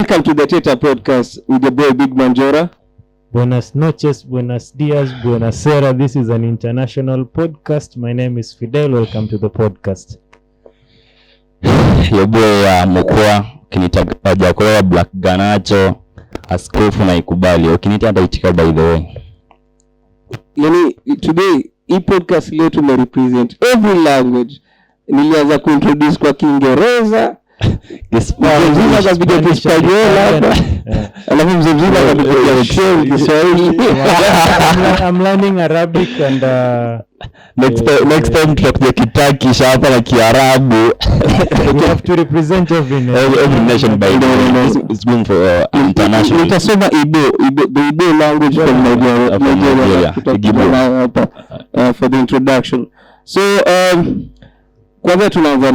Welcome to the Teta Podcast with your boy Big Manjora. Buenas noches, buenos dias, buonasera. This is an international podcast. My name is Fidel. Welcome to the podcast. Your boy Mokwa, kinitaka kwa Black Ganacho, askofu na ikubali. Ukinitaka itika by the way. Yani today hii podcast leo tume represent every language. Nilianza kuintroduce kwa Kiingereza. Kiswahili kapiga Kiswahili hapa. Alafu mzee kapiga Kiswahili. I'm learning Arabic and next time tutakuja Kiturkish hapa na Kiarabu. We have to represent every nation by the way. It's going for international. Nitasoma Igbo language from Nigeria for the introduction. So kwanza tunaanza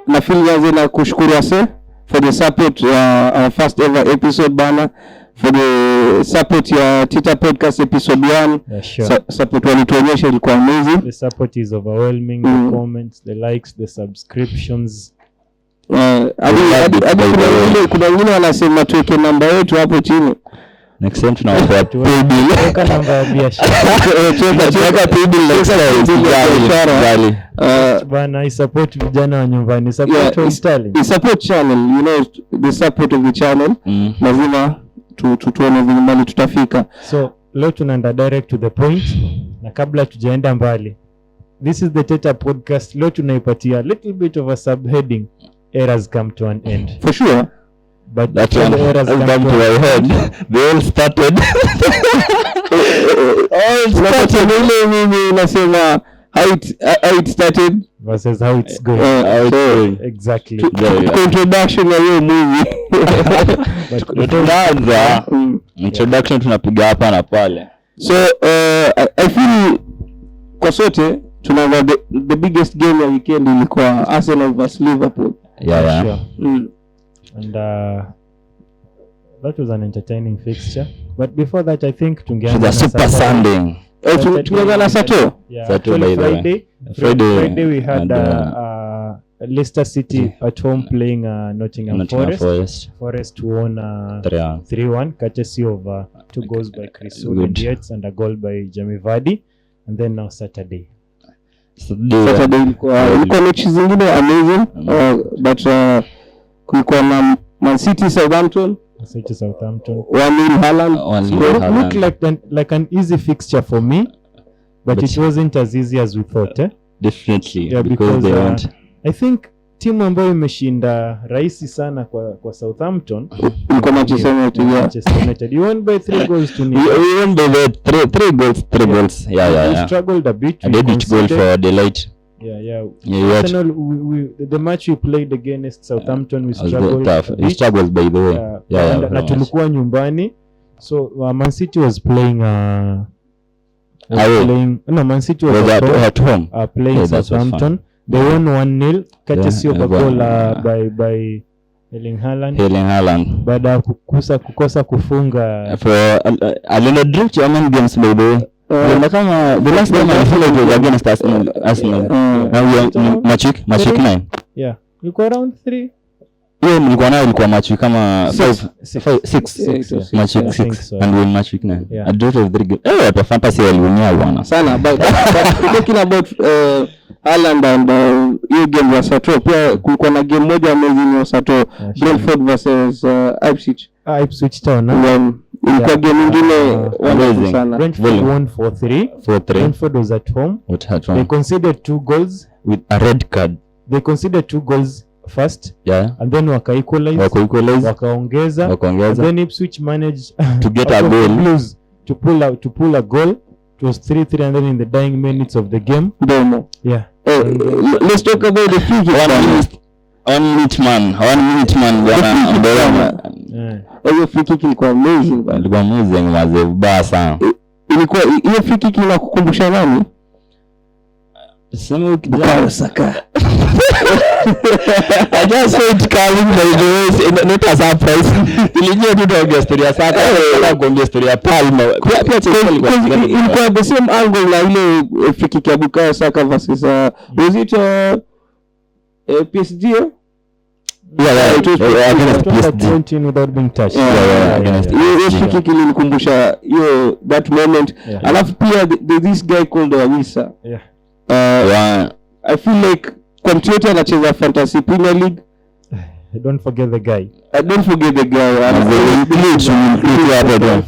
na feel na kushukuru ase for the support our first ever episode bana, for the support ya Teta Podcast episode 1. Yeah, sure. Support walituonyesha ilikuwa amazing. The support is overwhelming. The comments, the likes, the subscriptions. Kuna wengine wanasema tuweke namba yetu hapo chini. Next time tunaokoa tuweka namba ya biashara. Tuweka paybill next time. Bana, I support vijana wa nyumbani. Support on Sterling. The support channel, you know, the support of the channel. Lazima tuone vile mbali tutafika. So, leo tunaenda direct to the point. Na kabla tujaenda mbali, this is the Teta Podcast. Leo tunaipatia a little bit of a subheading. Errors come to an end. For sure. But that's when errors come to my head. They all started. Nasema how it started versus how it's going. Exactly. Introduction ya hiyo movie. Tunaanza introduction tunapiga hapa na pale. So I feel kwa sote tunaanza the biggest game ya weekend ilikuwa Arsenal vs Liverpool. Yeah. Sure. And that was an entertaining fixture. But before that, I think tungeanza Super Sunday. Tungeanza na Saturday. Saturday. Friday we had Leicester City at home playing Nottingham Forest. Forest won 3-1, courtesy of 2 goals by Chris Wood and a goal by Jamie Vardy. And then now Saturday ilikuwa mechi zingine amazing, but kulikuwa na Man City Southampton. 1-0 Haaland. Looked like an easy fixture for me, but it wasn't as easy as we thought. Definitely, yeah, because they want. I think timu ambayo imeshinda rahisi sana kwa Southampton ilikuwa Manchester United. You won by 3 goals to 0. We won by 3 goals. Yeah. We struggled a bit. I did which goal for delight. Yeah. Arsenal, the match we played against Southampton, we struggled. We struggled by the way. Yeah. Na tulikuwa nyumbani. So Man City was playing Man City was at home. Playing Southampton. They won 1-0. Courtesy of a goal by Erling Haaland. Baada ya kukosa kufunga for Alina drew German games by the way. Kama the last time I played was against Arsenal. Match week 9. Yeah. Ilikuwa round 3. Hiyo nilikuwa nayo ilikuwa match week kama 6 match week 6 and win match week 9. A draw of 3 games. Hapa fantasy waliwina bwana. Sana but talking about Haaland and hiyo game ya Sato, pia kulikuwa na game moja amazing ya Sato, Brentford versus Ipswich Town. Ilikuwa game nyingine amazing sana. Brentford won 4-3. Brentford was at home. They conceded 2 goals with a red card. They conceded 2 goals first, and then wakaequalize, wakaongeza, and then Ipswich managed to get a goal, to pull a goal. It was 3-3, and then in the dying minutes of the game, yeah. Let's talk about the free kick. 1 minute man bwana Mbona. Hiyo free kick ilikuwa amazing bwana. Ilikuwa amazing mazee baya sana. Ilikuwa hiyo free kick inakukumbusha nani? Sema ukijana Saka. I just saw it coming by the way, not as surprise. Ilijua tu ndio story ya Saka, na kuongea story ya Palma. Pia ilikuwa the same angle na ile free kick ya Bukayo Saka versus was it PSG? it was against PSG 20 without being touched. Against hiyo kick ilinikumbusha hiyo that moment. Alafu pia this guy called Wisa. I feel like computer anacheza Fantasy Premier League. Don't forget the guy.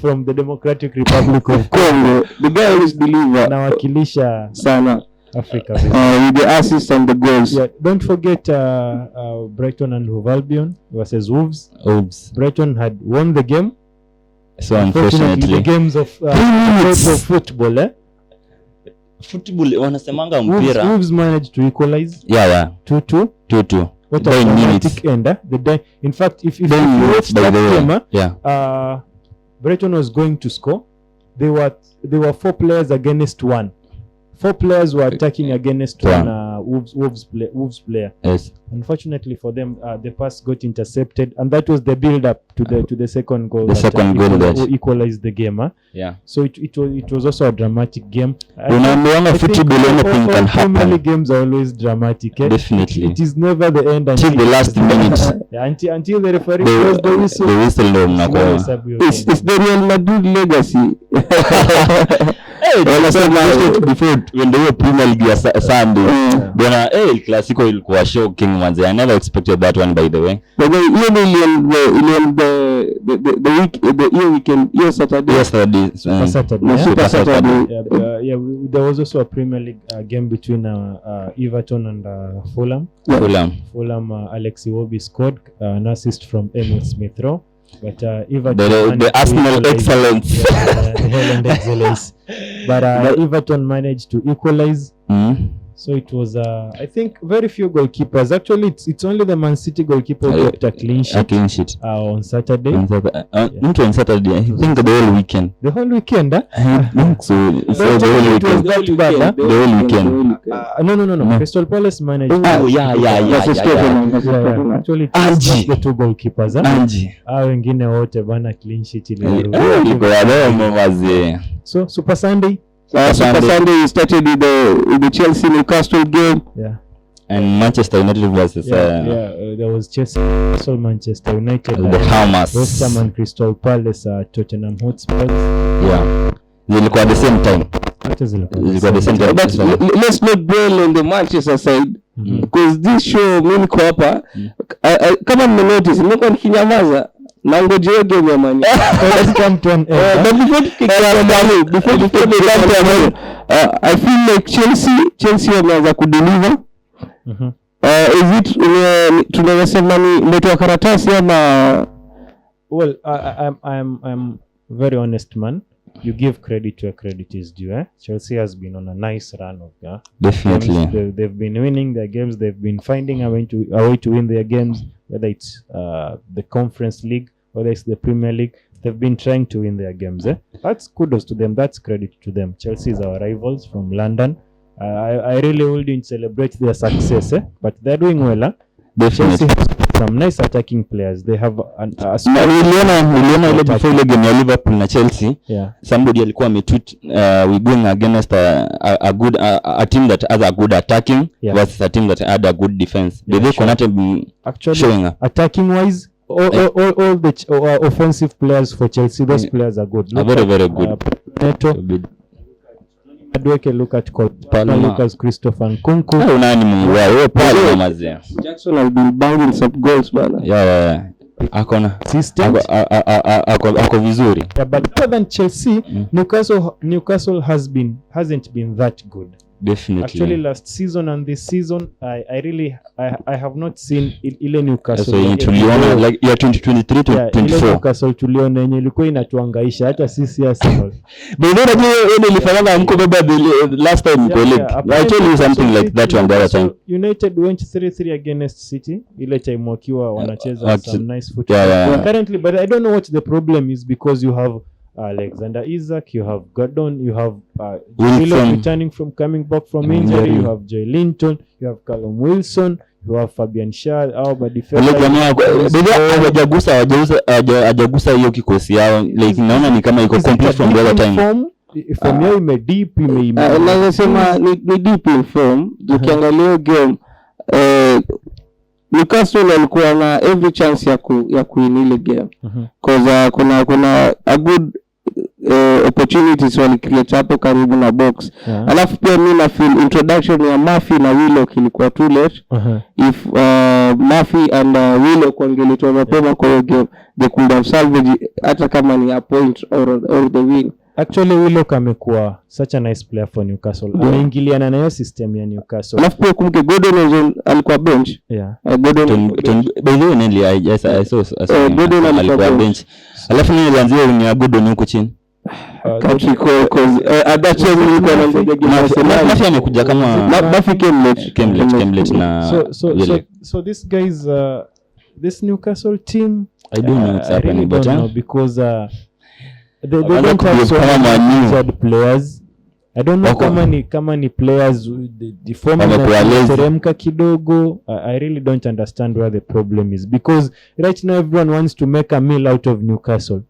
From the Democratic Republic of Congo. The guy is deliver. Nawakilisha sana Africa with the assists and the goals. Don't forget Brighton and Hove Albion versus Wolves. Brighton had won the game. So unfortunately the games of football football wanasemanga mpira. Wolves managed to equalize. 2-2. What a dramatic end. In fact, if you watch that game, Brighton was going to score. They were 4 players against 1. 4 players were attacking against one Wolves player. Yes. Unfortunately for them, the pass got intercepted, and that was the build up to the second goal. The second goal that equalized the game. So it was also a dramatic game. Football anything can happen. Premier games are always dramatic. Definitely. It is never the end until the last minute. Until the referee blows the whistle. The whistle it's the Real Madrid legacy. Before when they were Premier League Sunday, bwana El Clasico ilikuwa shocking manze. I never expected that one, by the way. But the weekend, Saturday. There was also a Premier League game between Everton and Fulham. Fulham, Alex Iwobi scored an assist from Emil Smith Rowe. But Everton the Arsenal excellence. The Holland excellence. But Everton managed to equalize. So it was, I think, very few goalkeepers. Actually, it's only the Man City goalkeeper who kept a clean sheet. On Saturday. Not on Saturday. I think the whole weekend. The whole weekend, I think so. The whole weekend. No. Crystal Palace managed. Actually, it's the 2 goalkeepers. Wengine wote bana clean sheet ile. So Super Sunday. Super Sunday started with the Chelsea Newcastle game. And Manchester United versus there was Chelsea, Manchester United, the Hammers, West Ham and Crystal Palace, Tottenham Hotspur. Zilikuwa at the same time. But let's not dwell on the Manchester side, because this show mimi kwa hapa kama mmenotice nimekuwa nikinyamaza na ngojeo game ya Man United. Come to an end. Before I feel like Chelsea wameanza kudeliver. Is it tunasema ni mtoa karatasi ama? Well, I'm very honest man. You give credit where credit is due. Chelsea has been on a nice run of definitely games. They've been winning their games. They've been finding a way to win their games, whether it's the Conference League, whether it's the Premier League. They've been trying to win their games. That's kudos to them. That's credit to them. Chelsea is our rivals from London. I really wouldn't celebrate their success, but they're doing well. Definitely. Some nice attacking players. They have Miliona ile before ile game ya Liverpool na Chelsea. Somebody alikuwa ametweet we going against a team that has a good attacking versus a team that had a good defense. They cannot be actually showing attacking wise all the offensive players for Chelsea, those players are good. Very good. Neto, look at Lucas, Christopher Nkunku. Jackson has been banging some goals, bana. Akona system. Ako vizuri. But other than Chelsea, Newcastle hasn't been that good. Definitely. Actually, last season and this season, I have not seen ile Newcastle. So tuliona like 2023 to 24. Newcastle tuliona yenye ilikuwa inatuangaisha hata sisi Arsenal. But then when ilifanya mko baba the last time colleague. I told you something like that one the other time. United went 3-3 against City. Ile time wakiwa wanacheza some nice football. Currently, but I don't know what the problem is, because you have Alexander Isak, you have Gordon, you have returning from coming back from injury, you have Joy Linton, you have Callum Wilson, you have Fabian Schär, hajagusa hiyo kikosi yao, like naona ni kama iko complete from the other time. From yao ime deep lazima ni deep in form. Ukiangalia game Newcastle walikuwa na every chance ya kuwin ile game. Cause kuna a good opportunities wali create hapo karibu na box. Alafu pia mimi na feel introduction ya Murphy na Willock ilikuwa too late. If Murphy and Willock wangelitoa mapema kwa hiyo game, they could have salvaged hata kama ni a point or the win. Actually Willock amekuwa such a nice player for Newcastle. Ameingiliana na hiyo system ya Newcastle. Alafu pia kumke Gordon alikuwa bench. Gordon by the way I saw Gordon alikuwa bench. Alafu nilianzia ni Gordon huko chini. Katriko cause adache nilikuwa na ngoja game. Mafia amekuja kama Mafia came late na so this guys this Newcastle team I don't know what's happening but because they don't have so many players. I don't know kama ni players the formula teremka kidogo. I really don't understand where the problem is because right now everyone wants to make a meal out of Newcastle.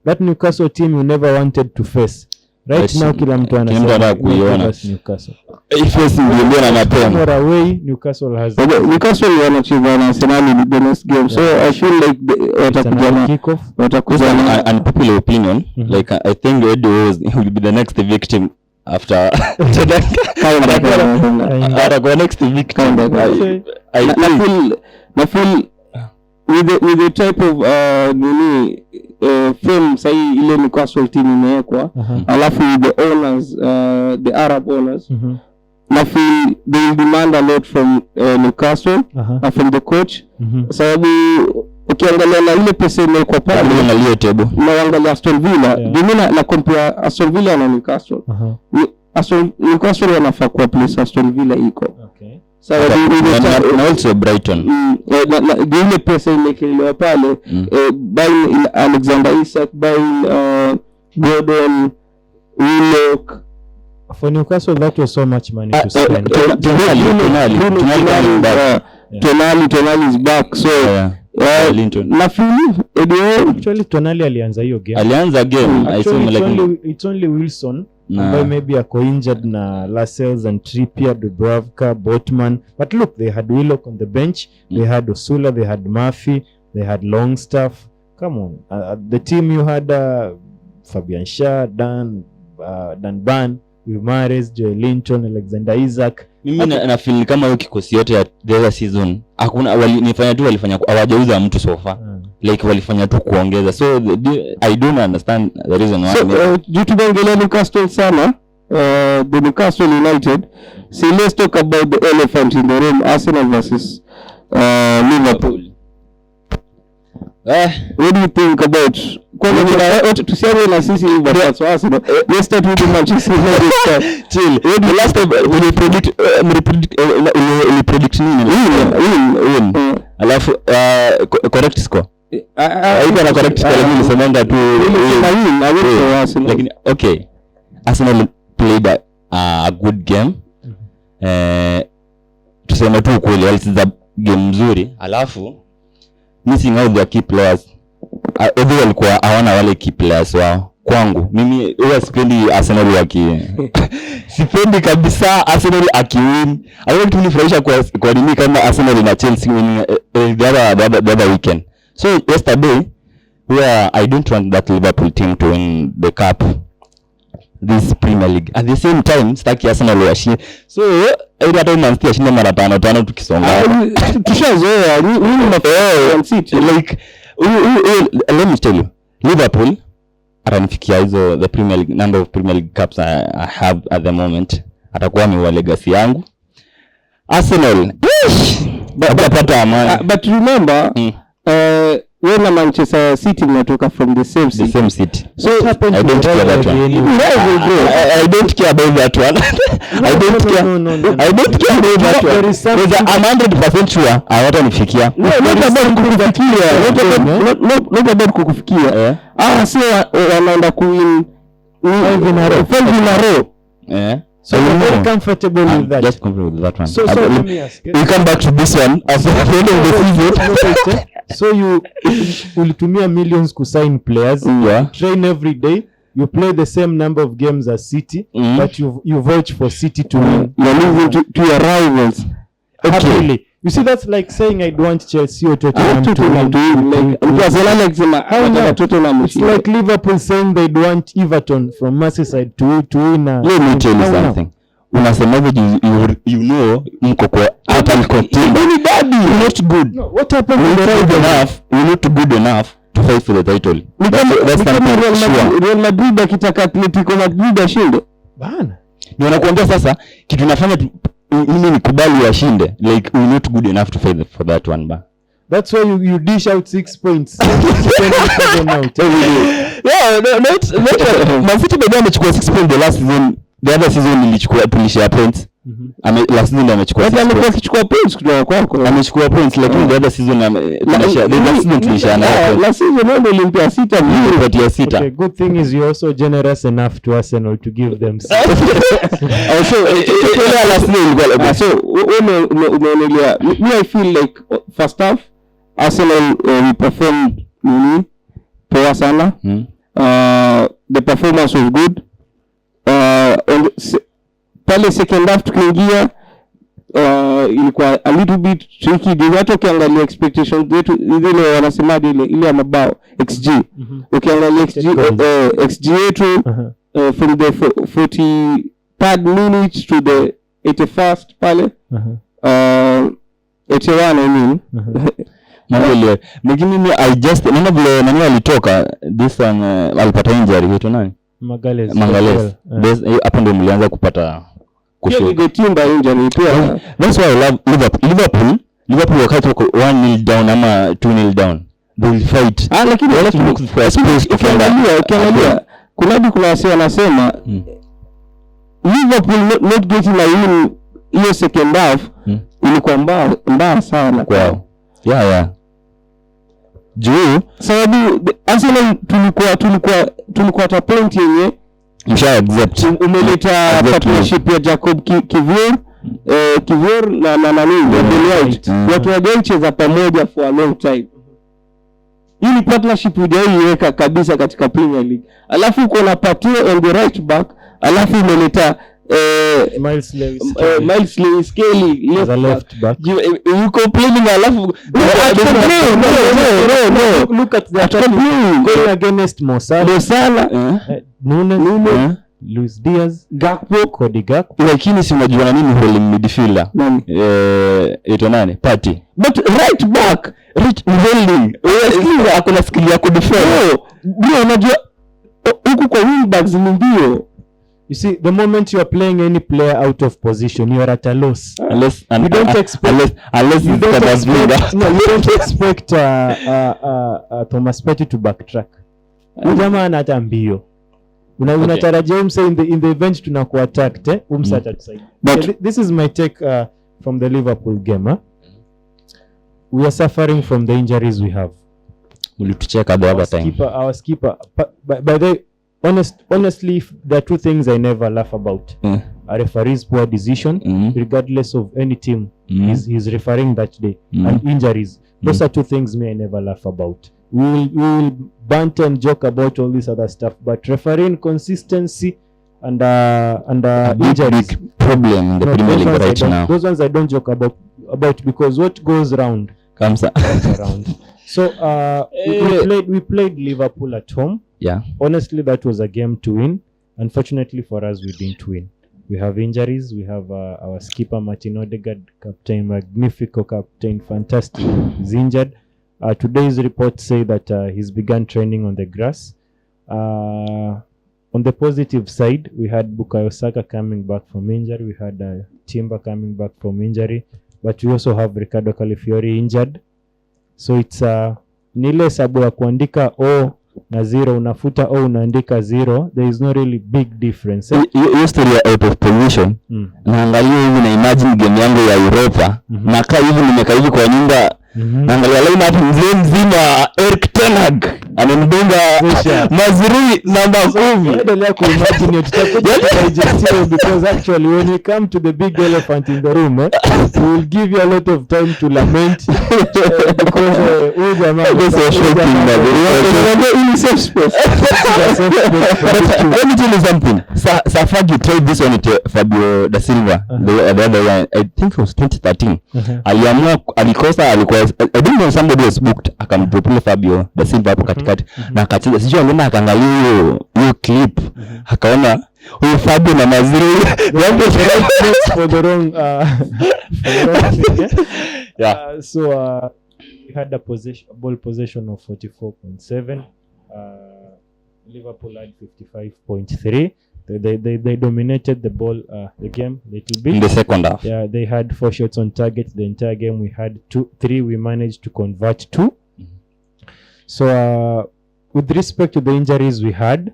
That Newcastle team you never wanted to face. Right now kila mtu anasema kuiona Newcastle. If ndio na mapema. For away Newcastle has Newcastle wanacheza na Arsenal in the next game. So I feel like watakuja na unpopular opinion. Like I think Eddie will be the next victim after the next victim. I feel with the type of film say ile Newcastle team imewekwa alafu the owners the Arab owners I feel they will demand a lot from Newcastle and from the coach sababu ukiangalia na ile pesa imewekwa pale na ile table na angalia Aston Villa mimi na compare Aston Villa na Newcastle Newcastle wanafaa kwa place Aston Villa iko so na also Brighton ile pesa imekelewa pale by Alexander Isak by Gordon Willock for Newcastle that was so much money to spend. Tonali is back so na feel actually Tonali alianza hiyo game. I saw like it's only Wilson ambaye maybe ako injured na Lascelles and Trippier, Dubravka, Botman, but look they had Willock on the bench, they had Osula, they had Murphy, they had Longstaff. Come on, the team you had Fabian Schär, Dan Ban, Mahrez, Joe Linton, Alexander Isak. Mimi na feel kama hiyo kikosi yote ya the season hakuna walifanya hawajauza mtu so far. Like walifanya tu kuongeza. So I don't understand the reason why. So due to the Newcastle sana the Newcastle United, so let's talk about the elephant in the room, Arsenal versus Liverpool. What do you think about tusianze na sisi versus Arsenal? Let's start with Manchester United. Chill. The last time we predict win. Alafu correct score. I can correct score ni semanga tu Arsenal. Lakini okay. Arsenal played a good game. Tuseme tu kweli walicheza game nzuri. Alafu missing out their key players. Everyone walikuwa hawana wale key players wao. Kwangu mimi huwa sipendi Arsenal sipendi kabisa Arsenal akiwin. I want to nifurahisha kwa nini kama Arsenal na Chelsea win the other weekend. So yesterday I don't want that Liverpool team to win the cup, this Premier League. At the same time staki Arsenal washi. So ile hata Man City ashinda mara 5 tukisonga. Tushazoea nini Man City like let me tell you, Liverpool atanifikia hizo the Premier League number of Premier League cups I have at the moment. Atakuwa ni wa legacy yangu. Arsenal but remember when Manchester City natoka from the same city. So I don't care that one. I don't care about that one. I don't care about that one. Because I'm 100% sure hawatanifikia. Not about kukufikia. So wanaenda kuwin 5 in a row. Yeah. So you're very comfortable with that. Just comfortable with that one. So let me ask. We come back to this one after the end of the season. So you ulitumia millions to sign players, train every day, you play the same number of games as City, but you vouch for City to win. You're losing to your rivals. Okay. You see, that's like saying I'd want Chelsea or Tottenham to win. It's like Liverpool saying they'd want Everton from Merseyside to win. Let me tell you something. Unasemaje you know mko kwa hata mko team. You're not good. No, what happened? You're not good enough to fight for the title. That's Real Madrid akitaka Atletico Madrid ashinde. Bana. Ndio nakuambia sasa kitu nafanya mimi nikubali washinde. Like we're not good enough to fight for that one ba. That's why you dish out 6 points. Yeah, not Man City bado amechukua 6 points the last season. The other season nilichukua tulishare points. Last season amechukua. Hata amekuwa akichukua points kutoka kwako. Amechukua points lakini the other season tulishare. Last season ndio ilimpia 6 milioni kwa 6. Okay, good thing is you also generous enough to Arsenal to give them 6. Also last season so umeonelea me I feel like first half Arsenal we performed poa sana. The performance was good. Pale second half tukiingia ilikuwa a little bit tricky. Hata ukiangalia expectations zetu ile wanasemaje ile ya mabao XG. Ukiangalia XG yetu from the 43rd minute to the 81st pale 81 I mean Mangole mimi I just nani alitoka this one alipata injury yetu nani Magales. Hapo ndio mlianza kupata kushuka timba injury pia. That's why I love Liverpool wakati wako 1-0 down ama 2-0 down they will fight. Lakini ukiangalia kuna wasi wanasema Liverpool not getting a win hiyo second half ilikuwa mbaya sana kwao. Yeah. Juu sababu Arsenal tulikuwa ta point yenye msha accept umeleta partnership ya Jacob Kivior na nani watu wajacheza pamoja for a long time. Hii partnership hujaiweka kabisa katika Premier League. Alafu uko na Partey on the right back, alafu umeleta Miles Lewis Kelly left back. You complaining alafu look at the attack going against Mo Salah, Nunes, Luis Diaz, Gakpo, Cody Gakpo. Lakini si unajua nini holding midfielder ito nani Partey, but right back holding akona skill ya kudefend. Ndio unajua huku kwa wing backs ni ndio. You see, the moment you are playing any player out of position, you are at a loss. Unless you don't expect Thomas Partey to backtrack. Jamaa anata mbio. Unatarajia umse in the event tunakuwa attacked, umsata tusaidia. But this is my take from the Liverpool game. We are suffering from the injuries we have. Will you check the other time? Our skipper, by the honestly, there are two things I never laugh about. A referee's poor decision, regardless of any team he's referring that day, and injuries. Those are two things I never laugh about. We will banter and joke about all this other stuff, but refereeing consistency and injuries, big problem in the Premier League right now. Those ones I don't joke about because what goes round comes around. So we played Liverpool at home. Yeah. Honestly, that was a game to win. Unfortunately for us, we didn't win. We have injuries. We have our skipper Martin Odegaard, captain, magnifico captain, fantastic. He's injured. Today's reports say that he's begun training on the grass. On the positive side, we had Bukayo Saka coming back from injury. We had Timber coming back from injury. But we also have Ricardo Calafiori injured. So it's nile sabu ya kuandika O na 0 unafuta O unaandika 0. There is no really big difference. Hiyo story out of position. Naangalia hivi na imagine game yangu ya Europa. Nakaa hivi nimekaa hivi kwa nyumba. Naangalia line up mzima Eric Ten tag anamdunga Mazrui namba 10. Endelea kuimagine tutakuja digestiwe because actually when we come to the big elephant in the room we will give you a lot of time to lament because huyu jamaa is so shocking that in safe space. Let me tell you something. Safagi tried this one to Fabio da Silva the other one, I think it was 2013. Aliamua alikosa alikuwa I don't know somebody was booked akamdropile Fabio da Silva hapo katikati na akacheza sijui aliona akaangalia hiyo clip akaona huyu Fabio na Mazrui for the wrong so we had a ball possession of 44.7. Liverpool had 55.3. They dominated the ball the game a little bit in the second half. Yeah, they had 4 shots on target the entire game. We had 3 we managed to convert 2. So with respect to the injuries we had,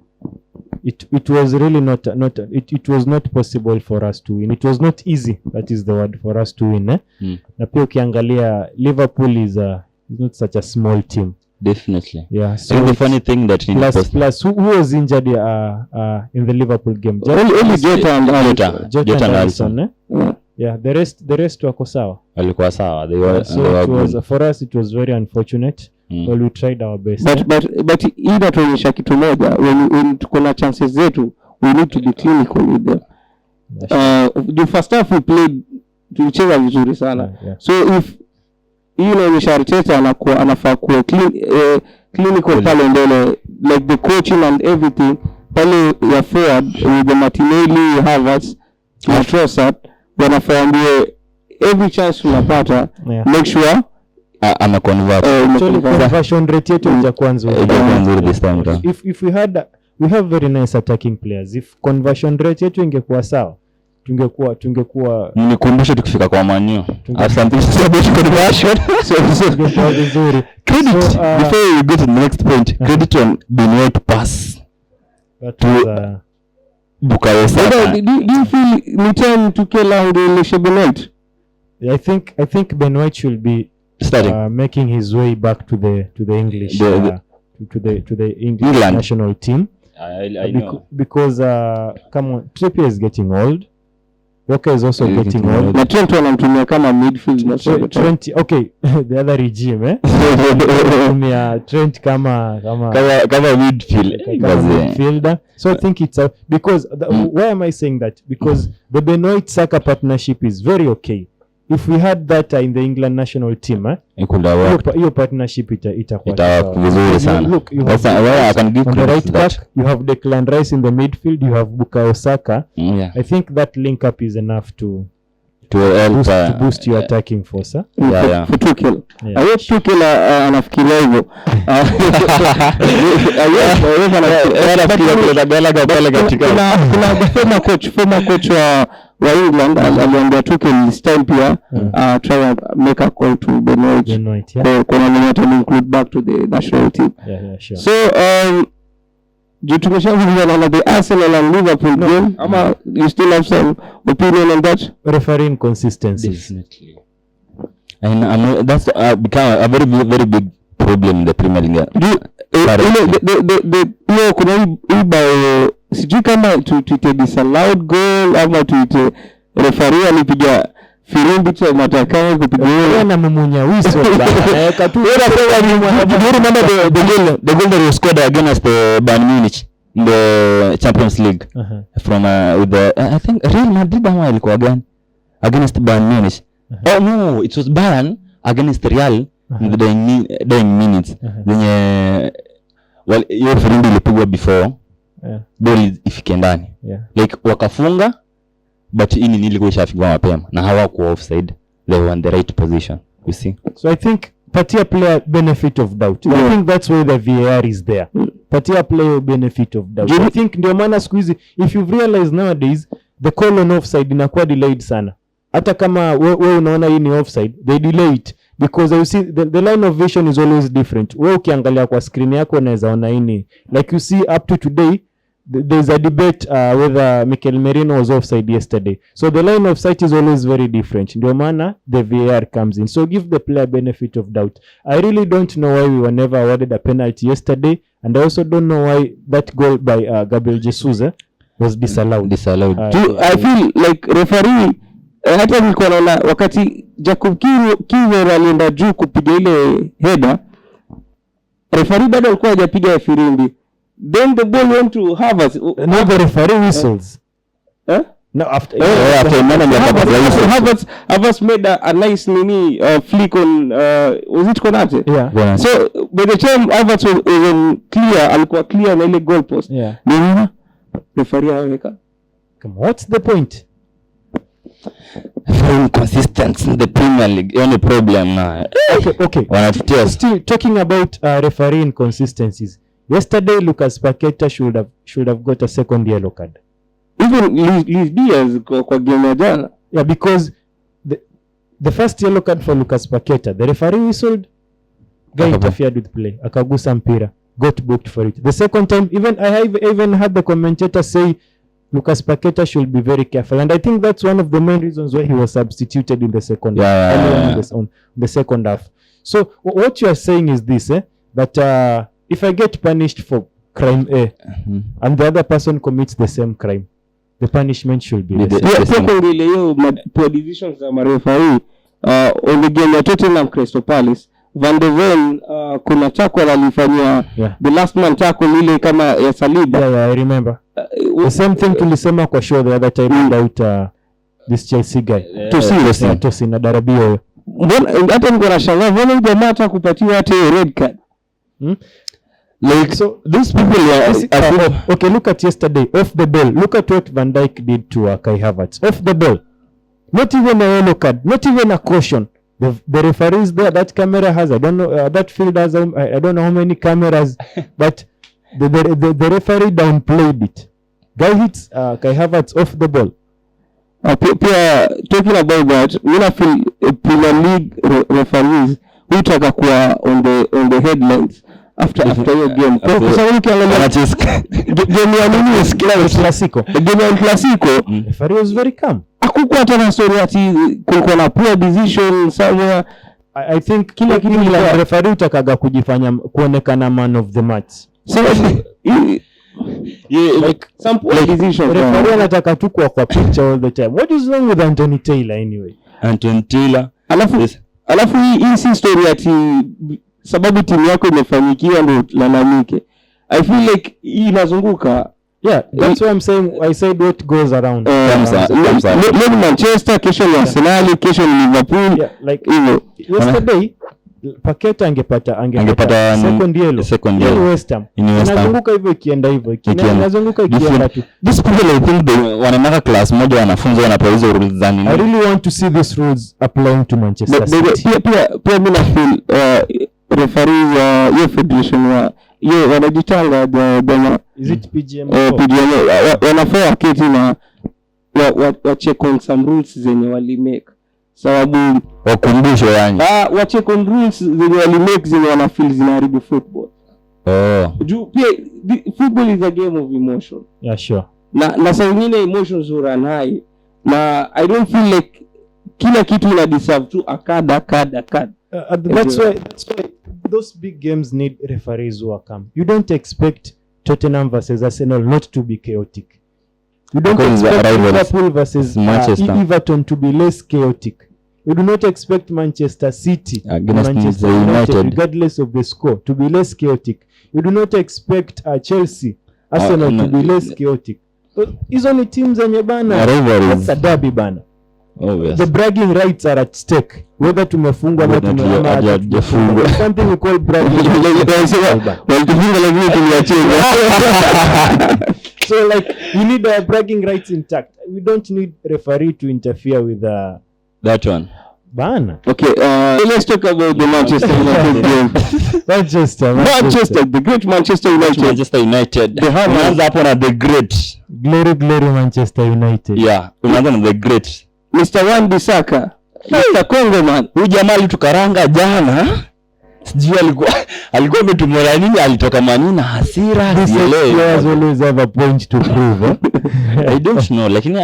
it was really not it was not possible for us to win. It was not easy, that is the word, for us to win. Na pia ukiangalia Liverpool is not such a small team. Definitely. Yeah. So the funny thing that plus who was injured in the Liverpool game? Only Jota and Alisson. Yeah, the rest wako sawa. Walikuwa sawa. They were for us it was very unfortunate. Well, we tried our best. But hii inatuonyesha kitu moja, when tuko na chances zetu we need to be clinical with them. The first half we played tulicheza vizuri sana. So if inaonyesha Arteta anafaa kuwa clinical pale mbele, like the coaching and everything pale ya forward with the Martinelli, Havertz na Trossard wanafaambie every chance tunapata make sure ama convert. Conversion rate yetu itakuwa nzuri this time. If we have very nice attacking players, if conversion rate yetu ingekuwa sawa tungekuwa nikumbushe tukifika kwa manio asante about conversion so vizuri. Credit before we go to the next point, credit on Benoit pass that was Bukayo Saka. Do you feel ni time to kill out the Benoit? I think Benoit should be making his way back to the English to the English national team. I know because come on, Trippier is getting old. Walker is also getting old. Na Trent wanamtumia kama midfield. Trent, okay, the other regime tumia Trent kama midfielder. So I think it's because why am I saying that? Because the Benoit Saka partnership is very okay. If we had that in the England national team, your partnership itakuwa vizuri sana. Look, you have on the right back, you have Declan Rice in the midfield, you have Bukayo Saka. I think that link up is enough to boost your attacking force. For Tuchel. I hope Tuchel anafikiria hivyo. Kuna former coach wa England aliambia Tuchel this time pia try and make a call to Benoit. Kuna mmoja to include back to the national team. Yeah, sure. So tumeshaanza na the Arsenal and Liverpool game. Ama you still have some opinion on that? Referee inconsistency. Definitely. And that's become a very very big problem in the Premier League. Kuna sijui kama tuite disallowed goal ama tuite referee alipiga firimbi cha matakao kupiga na mumunya wiso bana katu the goal that was scored against the Bayern Munich in the Champions League from with the I think Real Madrid ama ilikuwa gani against Bayern Munich. Oh no, it was Bayern against Real in the dying minutes. Yenye hiyo firimbi ilipigwa before ball ifike ndani. Like wakafunga but ini nilikuwa ishafika mapema na hawakuwa offside, they were in the right position, you see. So I think patia player benefit of doubt. I think that's why the VAR is there. Patia player benefit of doubt. I think ndio maana siku hizi if you've realized nowadays the call on offside inakuwa delayed sana. Hata kama wewe unaona hii ni offside, they delay it because you see the line of vision is always different. Wewe ukiangalia kwa screen yako unaweza ona hii like you see up to today there's a debate whether Mikel Merino was offside yesterday. So the line of sight is always very different. Ndio maana the VAR comes in. So give the player benefit of doubt. I really don't know why we were never awarded a penalty yesterday, and I also don't know why that goal by Gabriel Jesus was disallowed. I feel like referee hata nilikuwa naona wakati Jacob Kiver alienda juu kupiga ile header, referee bado alikuwa hajapiga firimbi. Then the ball went to Havertz. No, the referee whistles. No, after Havertz made a nice flick on was it Konate? Yeah. So by the time Havertz was clear, alikuwa clear na ile goal post. Yeah. Referee aweka. Come on, what's the point? Very inconsistent in the Premier League. Only problem now. Okay. Still talking about referee inconsistencies. Yesterday, Lucas Paqueta should have got a second yellow card. Even Luis Diaz kwa game ya jana. Yeah, because the first yellow card for Lucas Paqueta, the referee whistled, guy interfered with play, akagusa mpira, got booked for it. The second time, I even had the commentator say Lucas Paqueta should be very careful, and I think that's one of the main reasons why he was substituted in the second the second half. So what you are saying is this, that if I get punished for crime A and the other person commits the same crime, the punishment should be the same. Poor decisions za referee on the game ya Tottenham Crystal Palace. Van de Ven kuna tackle alifanyia the last man tackle ile kama ya Saliba. Yeah, I remember. The same thing tulisema kwa show the other time about this Chelsea guy. Tosin na Darabio. Hata niko nashangaa mbona jamaa hata kupatiwa hata red card. Like, so these people okay, look at yesterday off the ball. Look at what Van Dijk did to Kai Havertz off the ball. Not even a yellow card, not even a caution. The referees there, that camera has, I don't know, that field has, I don't know how many cameras, but the referee downplayed it. Guy hits Kai Havertz off the ball. Talking about that, I feel Premier League referees who taka kuwa on the headlines after your game. Kwa sababu ukiangalia game ya nini Clasico, referee was very calm. Hakukuwa hata na story ati kulikuwa na poor decision somewhere. I think kila kitu la referee utakaga kujifanya kuonekana man of the match. So like some poor decision. Referee anataka tu kwa picture all the time. What is wrong with Anthony Taylor anyway? Anthony Taylor. Alafu hii si story ati sababu timu yako imefanyikiwa ndio lalamike. I feel like hii inazunguka. Yeah, that's why I'm saying I said what goes around. Maybe Manchester, kesho ni Arsenal, kesho ni Liverpool. Yeah, like yesterday Paqueta angepata second yellow West Ham. Inazunguka hivyo ikienda hivyo. Inazunguka ikienda tu. This people I think they wanamaka class moja wanafunzi wanapewa hizo rules za nini. I really want to see these rules applying to Manchester City. Pia mimi na feel referees your federation wanajitanga the is it PGM? Wanafaa kiti na wa check on some rules zenye wali make. Sababu wakumbusho yani. Wa check on rules zenye wali make zenye wana feel zinaharibu football. Pia football is a game of emotion. Yeah, sure. Na saa nyingine emotions run high. Na I don't feel like kila kitu ina deserve to a card. That's why those big games need referees who are calm. You don't expect Tottenham versus Arsenal not to be chaotic. You don't expect Liverpool versus Everton to be less chaotic. You do not expect Manchester City against Manchester United, regardless of the score, to be less chaotic. You do not expect Chelsea, Arsenal to be less chaotic. Hizo ni teams zenye bana. That's a derby bana. Yes. The bragging rights are at stake. Whether tumefungwa ama tumefungwa. Something we call bragging. So like we need our bragging rights intact. We don't need referee to interfere with that one. Bana. Okay, let's talk about the Manchester United game. Manchester, the great Manchester United. Unaanza hapo na the great. Glory Manchester United. Yeah, unaanza na the great. Mr. Wan Bissaka, Mr. Congo man. Huyu jamaa alitukaranga jana. sijui alikuwa ametumora nini, alitoka Manu na hasira. Players always have a point to prove. I don't know, lakini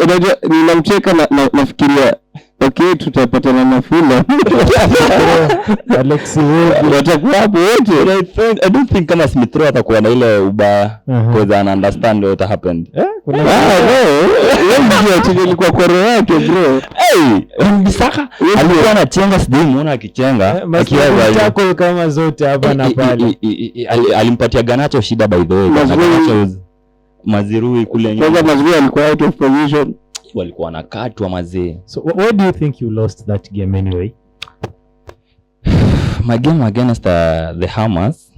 unajua ninamcheka na nafikiria okay, tutapatana na Fulham. Alex watakuwa hapo wote. I don't think kama Smith Rowe atakuwa na ile ubaya because I understand what happened. Ndio ilikuwa kwa roho yake bro. Bisaka alikuwa anachenga, sijui muona akichenga tackle kama zote hapa na pale. Alimpatia Garnacho shida by the way. Garnacho Mazirui kule nyuma. Kwanza Mazirui alikuwa out of position. Walikuwa wanakatwa mazee. So why do you think you lost that game anyway? My game against the Hammers.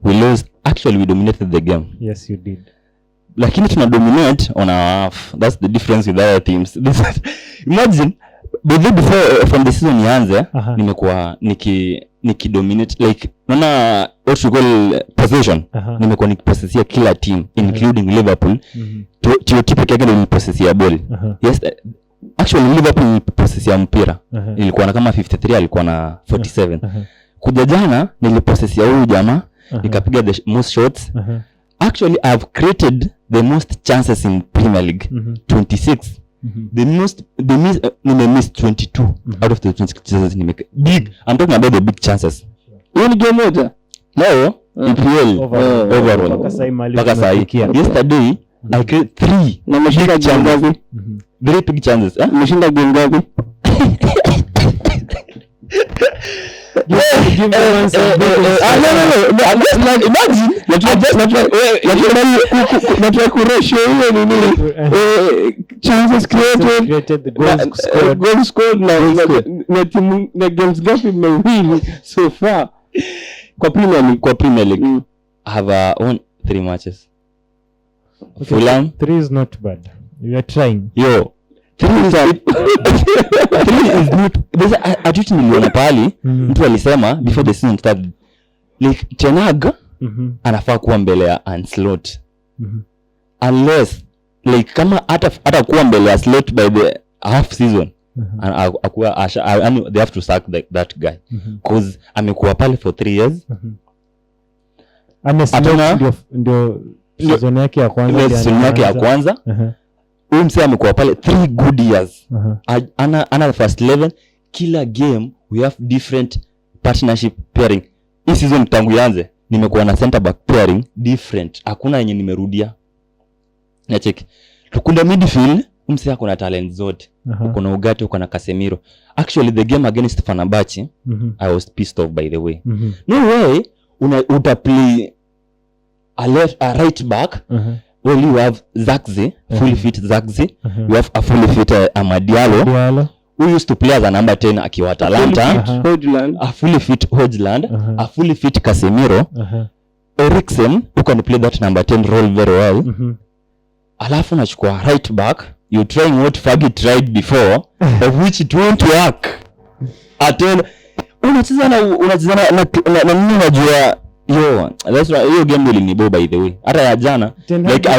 We lost. Actually we dominated the game. Yes you did. Lakini tuna dominate on our half. That's the difference with other teams. Imagine before from the season ianze nimekuwa niki-dominate like naona what you call possession. Nimekuwa nikipossessia kila team including Liverpool. Tio peke yake nilipossessia ball. Yes, actually Liverpool nilipossessia mpira. Ilikuwa na kama 53, alikuwa na 47. Kuja jana nilipossessia huyu jamaa, nikapiga the most shots. Actually I've created the most chances in Premier League, 26. The most missed 22 out of the 26 chances nimeka. Big. I'm talking about the big chances. Ni game moja? No, EPL overall. Paka sahi. Yesterday I created 3 na mshinda game ngapi? 3 big chances. Mshinda game ngapi? Give me one second. Imagine. Not ratio hiyo nini? Chances created, the goals scored. Na timu na games gapi mmewin so far kwa Premier League. I have won 3 matches. Okay, Fulham 3 is not bad. You are trying. Yo 3 is not. There's a niliona pali mtu alisema before the season started like Tenag anafaa kuwa mbele ya Ancelotti. Unless like kama hata kuwa mbele ya Ancelotti by the half season akuwa they have to sack that guy because amekuwa pale for 3 years. Ndio season yake ya kwanza. Huyu msee amekuwa pale 3 good years. Ana first 11 kila game we have different partnership pairing. Hii season tangu ianze nimekuwa na center back pairing different. Hakuna yenye nimerudia. Na check. Tukunda midfield msee ako na talent zote. Uko na Ugarte, uko na Casemiro. Actually the game against Fenerbahce I was pissed off by the way. No way uta play a right back. Well, you have Zagze, fully fit Zagze. You have a fully fit Amadialo, who used to play as a number 10 akiwa Atalanta. Hojland. A fully fit Hojland, a fully fit Casemiro. Eriksen, who can play that number 10 role very well. Alafu nachukua right back. You're trying what Fergie tried before, of which it won't work. Unacheza na nini unajua. Yo, that's right. Hiyo game ilinibo by the way. Hata ya jana like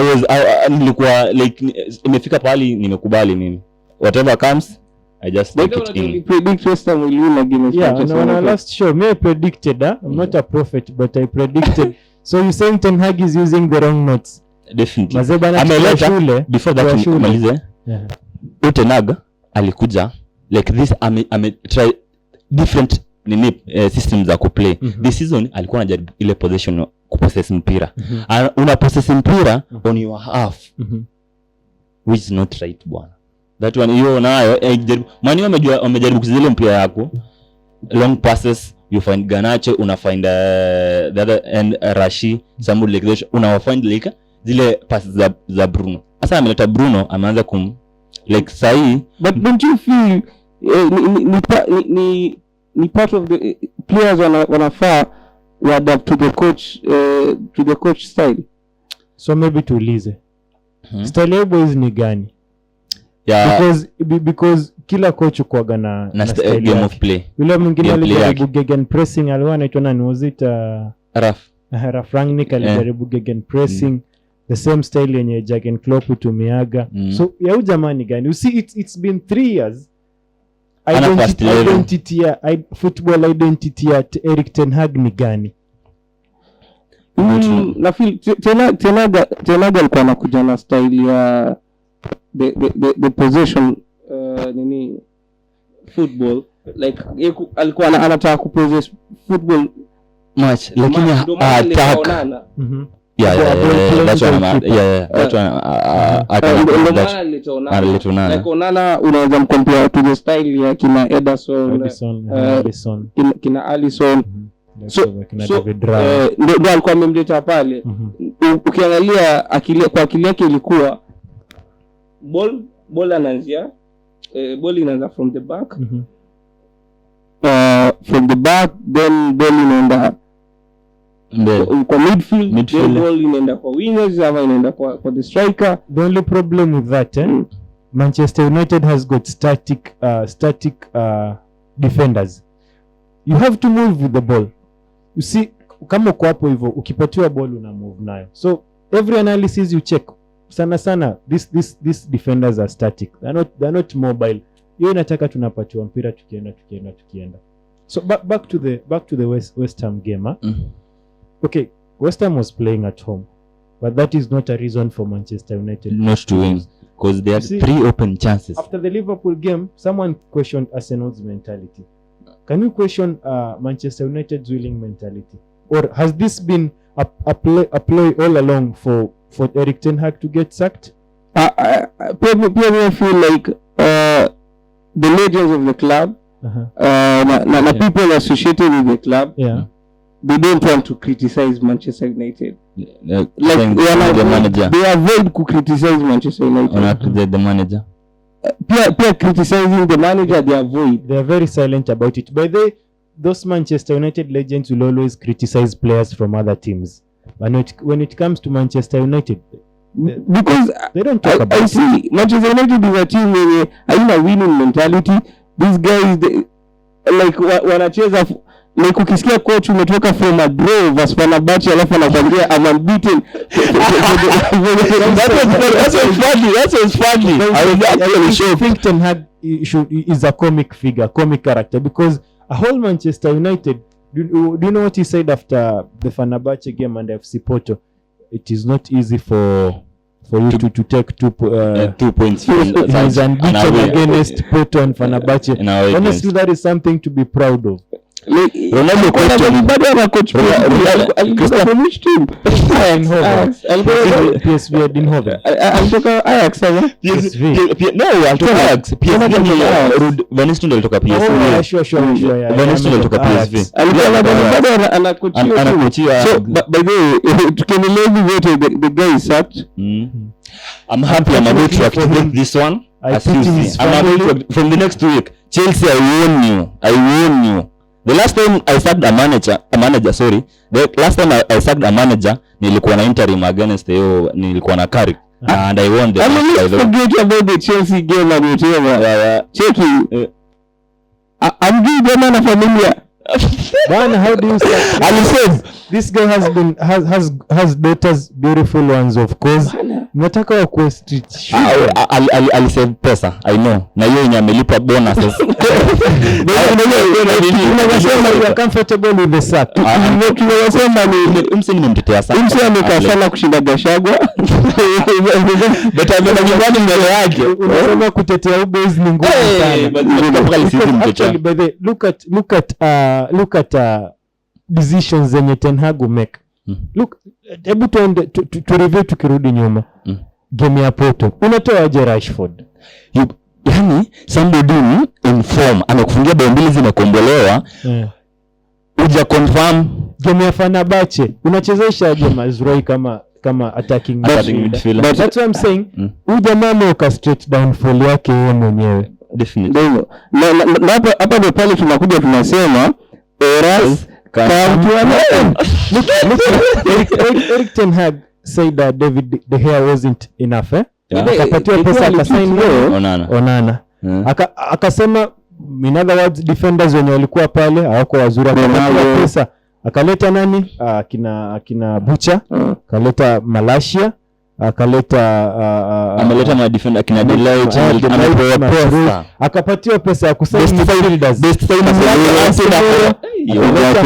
nilikuwa like imefika pale nimekubali mimi. Whatever comes I just take it in. Predict first time will win again. Yeah, no, on our last show me I predicted, I'm not a prophet but I predicted. So you saying Ten Hag is using the wrong notes? Definitely. Shule, before that kumalize. Ten Hag alikuja like this try different systems za kuplay. This season alikuwa anajaribu ile possession kupossess mpira. Una possess mpira on your half. Which is not right bwana. That one hiyo nayo mani wamejaribu kucheza ile mpira yako. Long passes you find Garnacho, una find the other and Rashi, somebody like that, una find like zile passes za Bruno. Sasa ameleta Bruno ameanza like sahi. But don't you feel ni part of the players wanafaa adapt to the coach style? So maybe tuulize style ya boys ni gani? Yeah. Because kila coach kuaga na style game of play. Yule mwingine alijaribu gegen pressing, alikuwa anaitwa nani, was it Ralf Rangnick alijaribu gegen pressing, the same style yenye Jurgen Klopp utumiaga. So ya jamani gani? You see it's been 3 years football identity ya Erik ten Hag ni gani? Na feel tena alikuwa anakuja na style ya the possession nini football, like alikuwa anataka kupossess football much, lakini attack. That's one. Like Onana unaweza mcompare to the style ya kina Ederson, kina Alisson. So ndio alikuwa amemleta pale. Ukiangalia kwa akili yake ilikuwa ball anaanzia ball inaanza from the back, then ball inaenda kwa midfield, ball inaenda kwa wingers ama inaenda kwa the striker. The only problem with that Manchester United has got static defenders. You have to move with the ball. You see, kama uko hapo hivyo ukipatiwa ball una move nayo. So every analysis you check sana these defenders are static. They're not mobile. Hiyo inataka tunapatiwa mpira tukienda. So back to the West Ham game. Okay, West Ham was playing at home, but that is not a reason for Manchester United not to win, because they had 3 open chances. After the Liverpool game, someone questioned Arsenal's mentality. Can you question Manchester United's winning mentality? Or has this been a ploy all along for Erik ten Hag to get sacked? I feel like the legends of the club, people associated with the club, they don't want to criticize Manchester United. Like the manager. They avoid to criticize Manchester United. The manager. Peer criticizing the manager, they avoid. They are very silent about it. By the way, those Manchester United legends will always criticize players from other teams. But when it comes to Manchester United, because they don't talk about it. I see Manchester United is a team where haina winning mentality. These guys, like wanacheza like ukisikia coach umetoka from a draw vs Fenerbahce alafu anakwambia I'm unbeaten. That's funny. I was actually shocked. I think Ten Hag is a comic character, because a whole Manchester United, do you know what he said after the Fenerbahce game and FC Porto? It is not easy for you to take 2 points he's unbeaten against Porto and Fenerbahce. Honestly, that is something to be proud of. Ronaldo coach from which team? PSV Eindhoven. Alitoka Ajax ama? No, alitoka Ajax. PSV Van Nistelrooy alitoka PSV. Sure. Van Nistelrooy alitoka PSV. Alikuwa anakochia. So by the way, tukiendelea vote the guy is sacked. I'm happy I'm going to activate this one. As you see, from the next week, Chelsea, I warn you. The last time I sacked a manager, nilikuwa na interim against nilikuwa na Carrick, and I won the match. Forget about the Chelsea game and whatever. Chelsea, I'm giving them a familiar. Man, how do you say? And he said this guy has daughters, beautiful ones, of course. Nataka wa kwa street. I'll save pesa. I know. Na hiyo yenye amelipa bonuses. Unasema you are comfortable with the sack. Tunasema ni mse nimemtetea sana. Mse amekaa sana kushinda Gachagua. But ameona nyumbani mbele yake. Unasema kutetea ubez ni ngumu sana. Look at decisions zenye Ten Hag make. Look, hebu to review tukirudi nyuma. Game ya Porto. Unatoa aje Rashford? Yani somebody in form anakufungia bao mbili zinakombolewa. Uja confirm game ya Fenerbahce. Unachezesha aje Mazrui kama attacking midfielder. But that's what I'm saying. Ujamaa orchestrate downfall yake yeye mwenyewe. Definitely. Na hapa ndio pale tunakuja tunasema eras Erik ten Hag said that David De Gea wasn't enough. Akapatiwa pesa akasign Onana. Akasema in other words defenders wenye walikuwa pale hawako wazuri, akapatiwa pesa akaleta nani? Akina Bucha, akaleta Malaysia, akaleta ameleta ma defender kina Delight, amepewa pesa, akapatiwa pesa ya kusign midfielders, best signer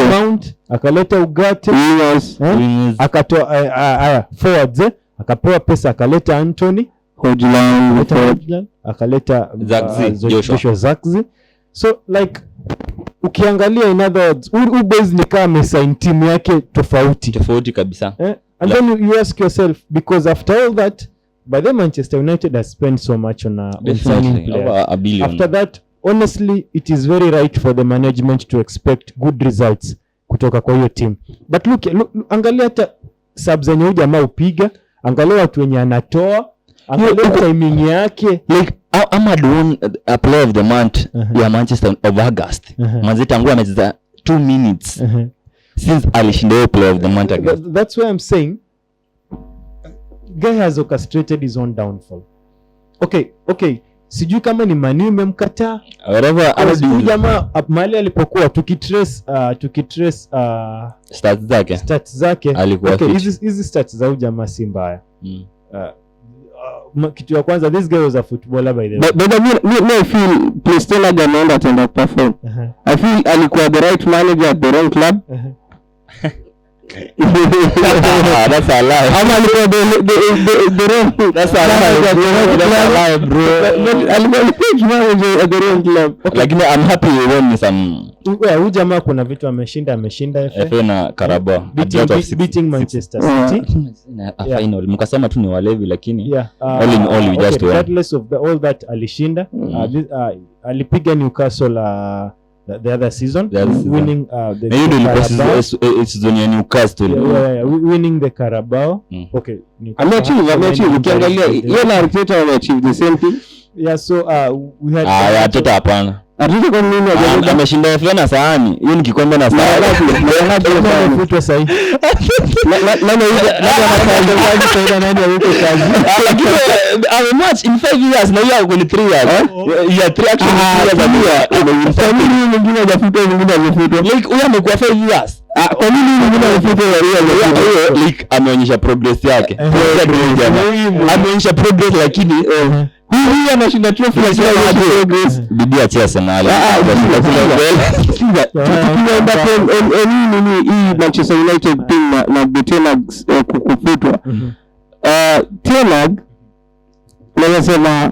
Mount, akaleta Ugarte, akatoa forwards, akapewa pesa, akaleta Anthony Hojland, akaleta Joshua Zirkzee. So like ukiangalia, in other words, boys ni kama amesign team yake tofauti kabisa. And then you ask yourself, because after all that, by the Manchester United has spent so much on signing players. A billion. After that, honestly, it is very right for the management to expect good results kutoka kwa hiyo team. But look, angalia hata subs zenye jamaa upiga, angalia watu wenye anatoa, angalia timing yake. Like Ahmad won a player of the month ya Manchester of August. Manzi tangu amecheza 2 minutes. Since alishinda player of the month again. That's why I'm saying guy has orchestrated his own downfall. Okay. Sijui kama ni Manu memkataa. Whatever. Jamaa mahali alipokuwa tukitrace stats zake. Okay, hizi stats za jamaa si mbaya. Kitu ya kwanza, this guy was a footballer by the way. But I feel Plestela ganaenda tenda perform. I feel alikuwa the right manager at the wrong club. That's a lie. Ama alikuwa the wrong. That's a lie, bro. Alikuwa the manager at the wrong club. Lakini I'm happy when some huyu jamaa kuna vitu ameshinda FA na Carabao beating Manchester City final. Mkasema tu ni walevi, lakini all in all we just won. Regardless of all that alishinda. Alipiga Newcastle the other season, winning the season ya Newcastle. Winning the Carabao. Okay, ameachieve ukiangalia yeye na Arteta ameachieve the same thing. So we had Arteta hapana. Arteta kwa nini ameshinda FA na sahani? Hiyo ni kikombe na sahani. Amefutwa sahi. Nani yuko kazi? Lakini amematch in 5 years na yeye kwa 3 years. Ya 3 actually years. Family mwingine hajafutwa, mwingine amefutwa. Like huyo amekuwa 5 years. Kwa nini mwingine amefutwa Real? Like ameonyesha progress yake. Ameonyesha progress, lakini huyu anashinda trophy ya progress. Bidii ya Arsenal. Hii Manchester United team na Teta kufutwa. Teta nasema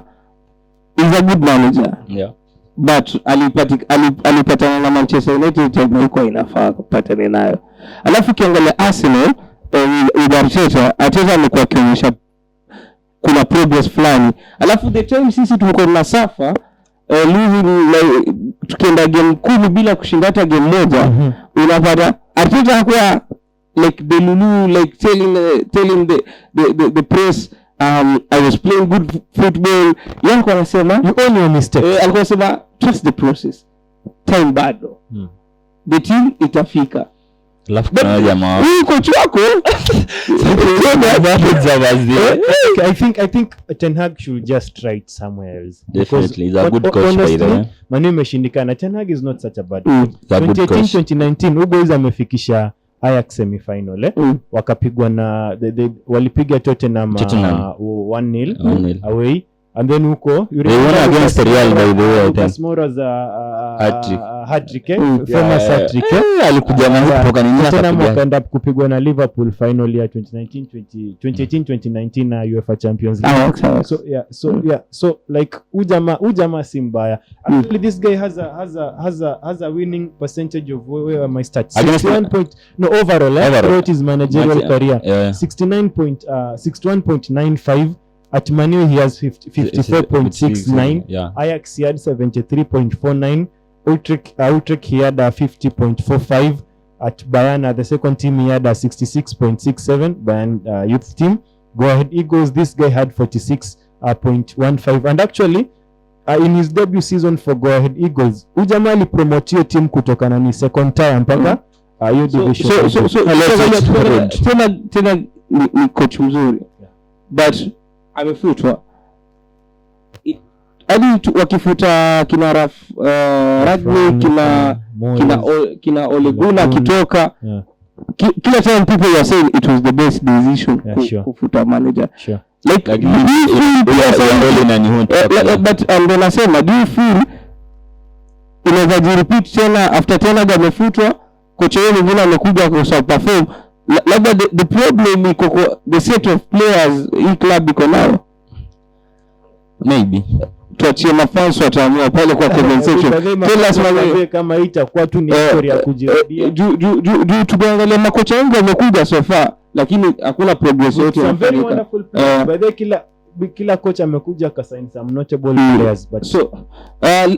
is a good manager. Yeah. But alipatana na Manchester United ilikuwa inafaa kupatana nayo. Alafu kiangalia Arsenal with Arteta amekuwa akionyesha kuna progress fulani. Alafu the time sisi tulikuwa na safa losing tukienda game 10 bila kushinda hata game moja, unapata Arteta hakuwa like the Lulu, like telling the press I was playing good football. Yanko anasema you own your mistake. Alikuwa anasema trust the process, time bado, the team itafika. Alafu kuna jamaa coach wako I think Ten Hag should just try it somewhere else. Definitely, he's a good coach by the way. Manu imeshindikana. Ten Hag is not such a bad coach. 2018-2019 Ugoiz amefikisha Ajax semi-final wakapigwa na walipiga Tottenham 1-0 away, and then huko they won against Real by the way. Kasmora's hat-trick, famous hat-trick. Alikuja kutoka nini Tottenham wakaenda kupigwa na Liverpool final ya 2018-2019 na UEFA Champions League. So like ujama si mbaya. Actually this guy has a winning percentage of where my stats 61 overall throughout his managerial career. 61.95. At Manu he has 54.69. Ajax he had 73.49. Utrecht he had 50.45. At Bayern, the second team, he had 66.67. Bayern youth team. Go Ahead Eagles, this guy had 46.15. And actually in his debut season for Go Ahead Eagles, Ujamali promoted team kutokana ni second tier mpaka hiyo division. Tena ni coach mzuri, but amefutwa hadi wakifuta kina Ragni kina Ole Gunnar kitoka kila time people were saying it was the best decision kufuta manager. Sure. Like but and then nasema do you feel inaweza repeat tena after tena gamefutwa kocha yeye mwingine amekuja kwa perform, labda the problem iko the set of players in club iko nao, maybe tuachie mafans wataamua pale kwa compensation. Tell us kama itakuwa tu ni story ya kujirudia. Juu tuangalie makocha wengi wamekuja so far lakini hakuna progress yote. Very wonderful players. By the kila coach amekuja ka sign some notable players, but so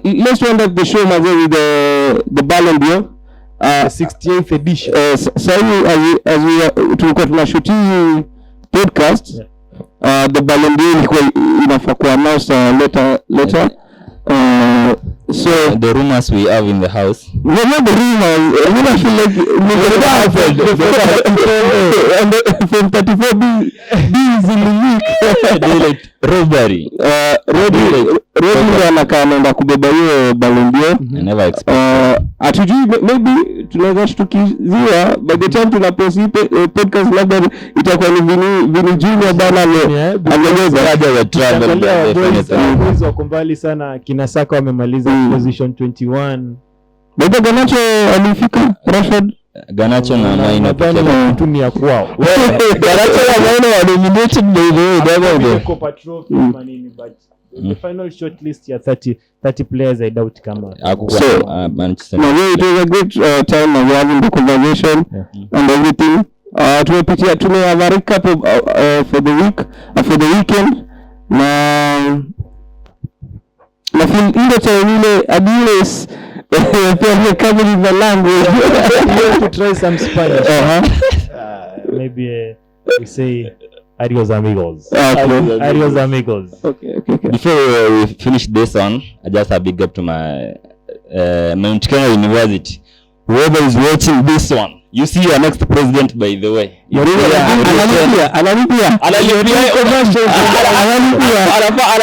let's round up the show with the Ballon d'Or, the 68th edition. So as we tulikuwa tunashoot podcast, the Ballon d'Or ilikuwa inafaa kuwa announced later. So the rumors we have in the house. Not the rumors. I mean, I feel like from 34 bees in the week. Daylight robbery. Rodri anaenda kubeba hiyo Ballon d'Or. I never expected. Atujui maybe tunaweza shtukiziwa by the time tunapost podcast labda itakuwa ni Vini Junior bana ameweza haja ya travel boys wako mbali sana. Kina Saka wamemaliza position 21. Bado Garnacho alifika Rashford. Garnacho na Maino kitu ni ya kwao. Garnacho na Maino were nominated by the Copa Trophy manini, but the final shortlist ya 30 players I doubt kama. So Manchester. No, it was a good time of having the conversation and everything. Tumepitia have a recap for the week for the weekend na feel ile ile Adiles pia coming in the language. You have to try some Spanish. Maybe we say adios amigos. Adios amigos. Okay. Before we finish this one, I just a big up to my Mount Kenya University. Whoever is watching this one, you see your next president, by the way.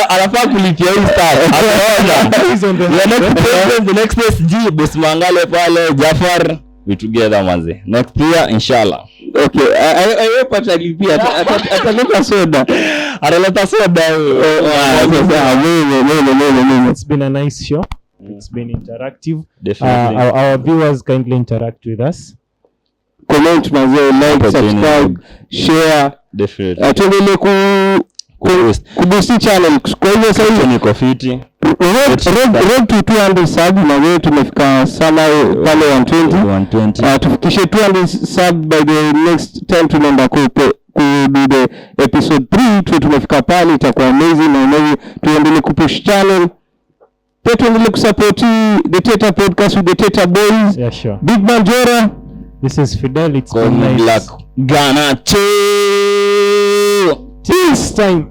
Anafaa kulipia hii star. Your next president, the next SG, boss Mangale pale, Jafar, we together manze. Next year, inshallah. Okay, I hope atalipia. Ataleta soda. It's been a nice show. It's been interactive. Definitely. Our viewers kindly interact with us. Comment, like, subscribe, share. Definitely. Tuendelee kuboost channel. Kwa hivyo sasa niko fiti. Road to 200 sub na wewe tumefika sana pale 120. Tufikishe 200 sub by the next time tunaenda ku do the episode 3 tumefika pale, itakuwa amazing na tuendelee kupush channel. Pia tuendelee kusupport the Teta Podcast with the Teta Boys. Yeah, sure. Big Manjora. This is Fidel. It's been nice. Garnacho. This time.